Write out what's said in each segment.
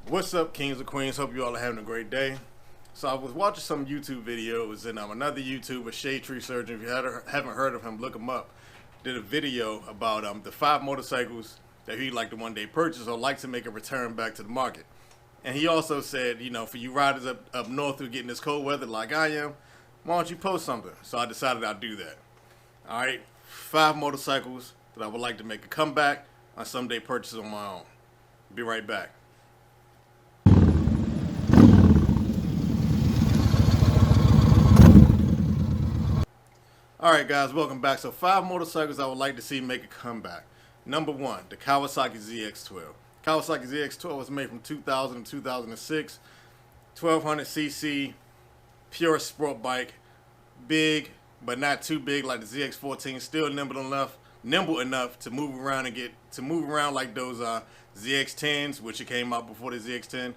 What's up, kings and queens? Hope you all are having a great day. So I was watching some YouTube videos, and another YouTuber, Shade Tree Surgeon, if you haven't heard of him, look him up, did a video about the 5 motorcycles that he'd like to one day purchase or like to make a return back to the market. And he also said, you know, for you riders up north who are getting this cold weather like I am, why don't you post something? So I decided I'd do that. Alright, 5 motorcycles that I would like to make a comeback on someday purchase on my own. Be right back. Alright guys, welcome back. So 5 motorcycles I would like to see make a comeback. Number 1, the Kawasaki ZX12. Kawasaki ZX12 was made from 2000 to 2006. 1200cc, pure sport bike. Big, but not too big like the ZX14. Still nimble enough to move around like those ZX10s, which it came out before the ZX10,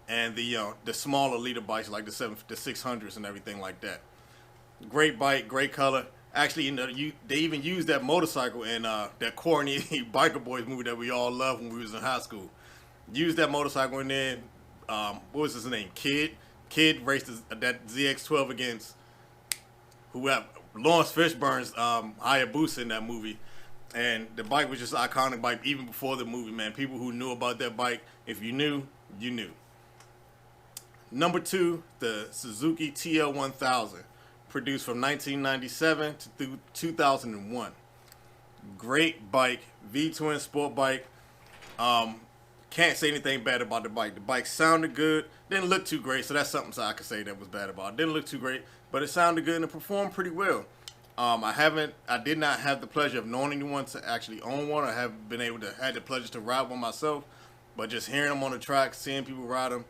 and the smaller liter bikes like the 600s and everything like that. Great bike, great color. Actually, they even used that motorcycle in that corny Biker Boys movie that we all loved when we was in high school. Used that motorcycle in there. What was his name? Kid raced that ZX12 against whoever. Lawrence Fishburne's Hayabusa in that movie. And the bike was just an iconic bike even before the movie, man. People who knew about that bike, if you knew, you knew. Number 2, the Suzuki TL1000. Produced from 1997 to 2001. Great bike, V-twin sport bike. Can't say anything bad about the bike. The bike sounded good, didn't look too great, so that's something I could say that was bad about it. Didn't look too great, but it sounded good and it performed pretty well. I did not have the pleasure of knowing anyone to actually own one. I have had the pleasure to ride one myself, but just hearing them on the track, seeing people ride them,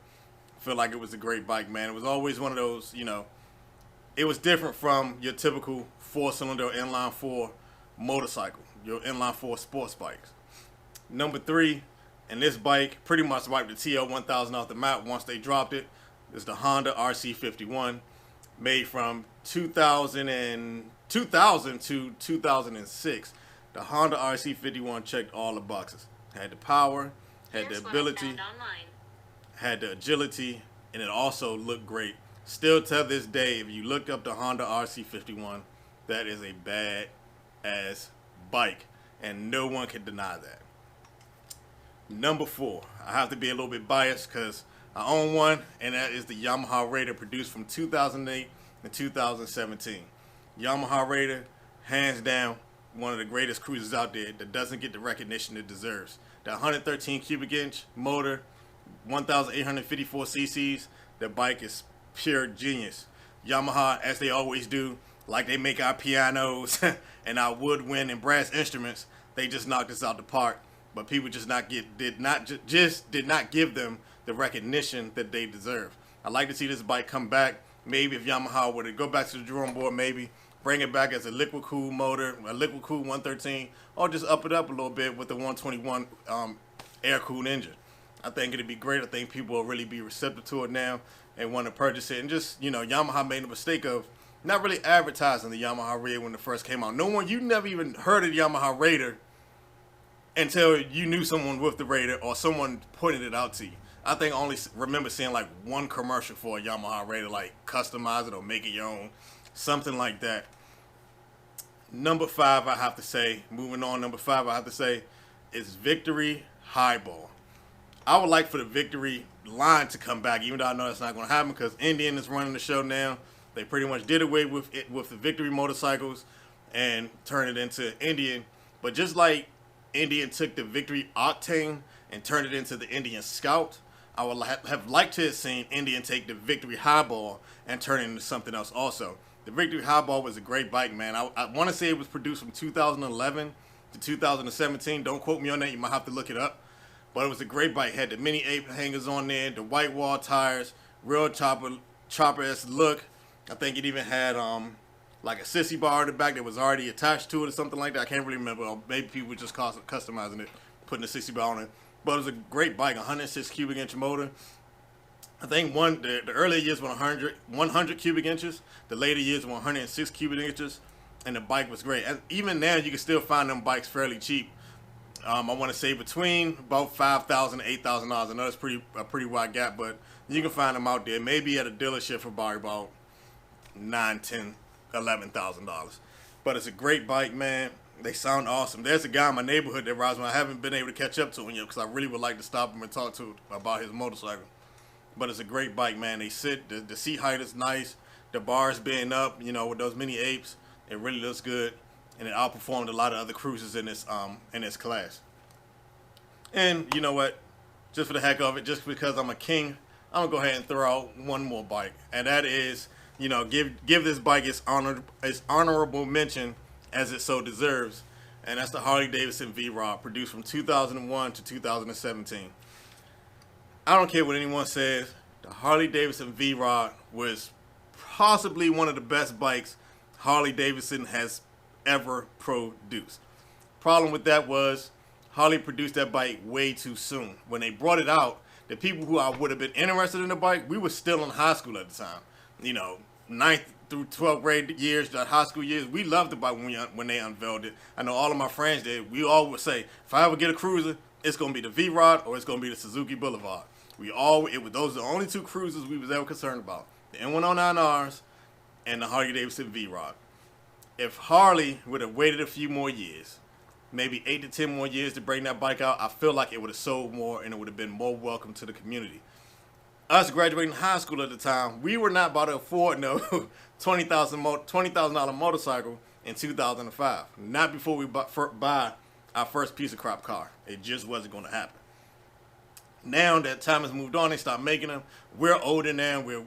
I feel like it was a great bike, man. It was always one of those, you know. It was different from your typical 4-cylinder inline 4 motorcycle, your inline 4 sports bikes. Number 3, and this bike pretty much wiped the TL1000 off the map once they dropped it, is the Honda RC51, made from 2000 to 2006. The Honda RC51 checked all the boxes. Had the power, had the ability, had the agility, and it also looked great. Still to this day, if you look up the Honda RC51, that is a bad-ass bike, and no one can deny that. Number 4, I have to be a little bit biased because I own one, and that is the Yamaha Raider, produced from 2008 to 2017. Yamaha Raider, hands down, one of the greatest cruisers out there that doesn't get the recognition it deserves. The 113 cubic inch motor, 1,854 cc's, the bike is pure genius. Yamaha, as they always do, like they make our pianos and our woodwind and brass instruments, they just knocked us out the park. But people did not give them the recognition that they deserve. I'd like to see this bike come back. Maybe if Yamaha were to go back to the drawing board, maybe bring it back as a liquid cool motor, a liquid cool 113, or just up it up a little bit with the 121 air cooled engine. I think it'd be great. I think people will really be receptive to it now and want to purchase it. And just, you know, Yamaha made a mistake of not really advertising the Yamaha Raider when it first came out. You never even heard of the Yamaha Raider until you knew someone with the Raider or someone pointed it out to you. I think I only remember seeing like one commercial for a Yamaha Raider, like customize it or make it your own, something like that. Number 5, I have to say, number 5, I have to say, is Victory Highball. I would like for the Victory line to come back, even though I know that's not going to happen because Indian is running the show now. They pretty much did away with the Victory motorcycles and turned it into Indian. But just like Indian took the Victory Octane and turned it into the Indian Scout, I would have liked to have seen Indian take the Victory Highball and turn it into something else also. The Victory Highball was a great bike, man. I want to say it was produced from 2011 to 2017. Don't quote me on that. You might have to look it up. But it was a great bike. It had the mini 8 hangers on there, the white wall tires, real chopper-esque look. I think it even had like a sissy bar in the back that was already attached to it or something like that. I can't really remember. Or maybe people were just customizing it, putting a sissy bar on it. But it was a great bike, 106 cubic inch motor. I think the earlier years were 100 cubic inches. The later years were 106 cubic inches. And the bike was great. And even now, you can still find them bikes fairly cheap. I want to say between about $5,000 and $8,000. I know it's a pretty wide gap, but you can find them out there. Maybe at a dealership for probably about $9,000, $10,000, $11,000. But it's a great bike, man. They sound awesome. There's a guy in my neighborhood that rides one. I haven't been able to catch up to him yet because I really would like to stop him and talk to him about his motorcycle. But it's a great bike, man. They sit, the seat height is nice. The bars being up, you know, with those mini apes, it really looks good. And it outperformed a lot of other cruisers in this class. And you know what? Just for the heck of it, just because I'm a king, I'm gonna go ahead and throw out one more bike, and that is, you know, give this bike its honorable mention as it so deserves, and that's the Harley Davidson V-Rod, produced from 2001 to 2017. I don't care what anyone says, the Harley Davidson V-Rod was possibly one of the best bikes Harley Davidson has ever produced. Problem with that was Harley produced that bike way too soon. When they brought it out, the people who I would have been interested in the bike, we were still in high school at the time. You know, 9th through 12th grade years, the high school years, we loved the bike when they unveiled it. I know all of my friends did. We all would say, if I ever get a cruiser, it's gonna be the V-Rod or it's gonna be the Suzuki Boulevard. Those are the only two cruisers we was ever concerned about. The N109Rs and the Harley Davidson V-Rod. If Harley would have waited a few more years, maybe 8 to 10 more years to bring that bike out, I feel like it would have sold more and it would have been more welcome to the community. Us graduating high school at the time, we were not about to afford no $20,000 motorcycle in 2005. Not before we buy our first piece of crop car. It just wasn't going to happen. Now that time has moved on, they stopped making them. We're older now. We're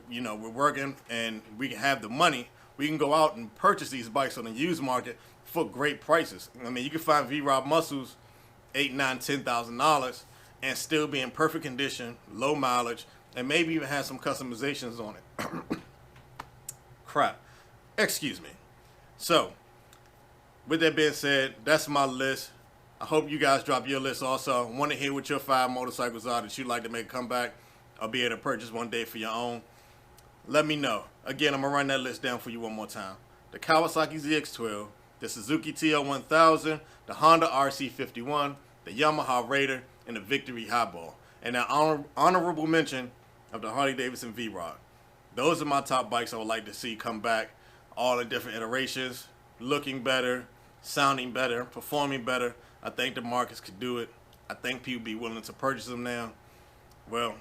working and we can have the money. We can go out and purchase these bikes on the used market for great prices. I mean, you can find V-Rod muscles $8,000, $9,000, $10,000 and still be in perfect condition, low mileage, and maybe even have some customizations on it. Crap. Excuse me. So, with that being said, that's my list. I hope you guys drop your list also. I want to hear what your 5 motorcycles are that you'd like to make a comeback or be able to purchase one day for your own. Let me know. Again, I'm going to run that list down for you one more time. The Kawasaki ZX12, the Suzuki TL1000, the Honda RC51, the Yamaha Raider, and the Victory Highball. And an honorable mention of the Harley Davidson V-Rod. Those are my top bikes I would like to see come back. All the different iterations, looking better, sounding better, performing better. I think the markets could do it. I think people be willing to purchase them now. Well,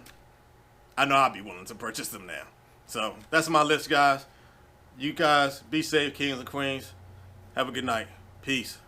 I know I'll be willing to purchase them now. So that's my list, guys. You guys be safe, kings and queens. Have a good night. Peace.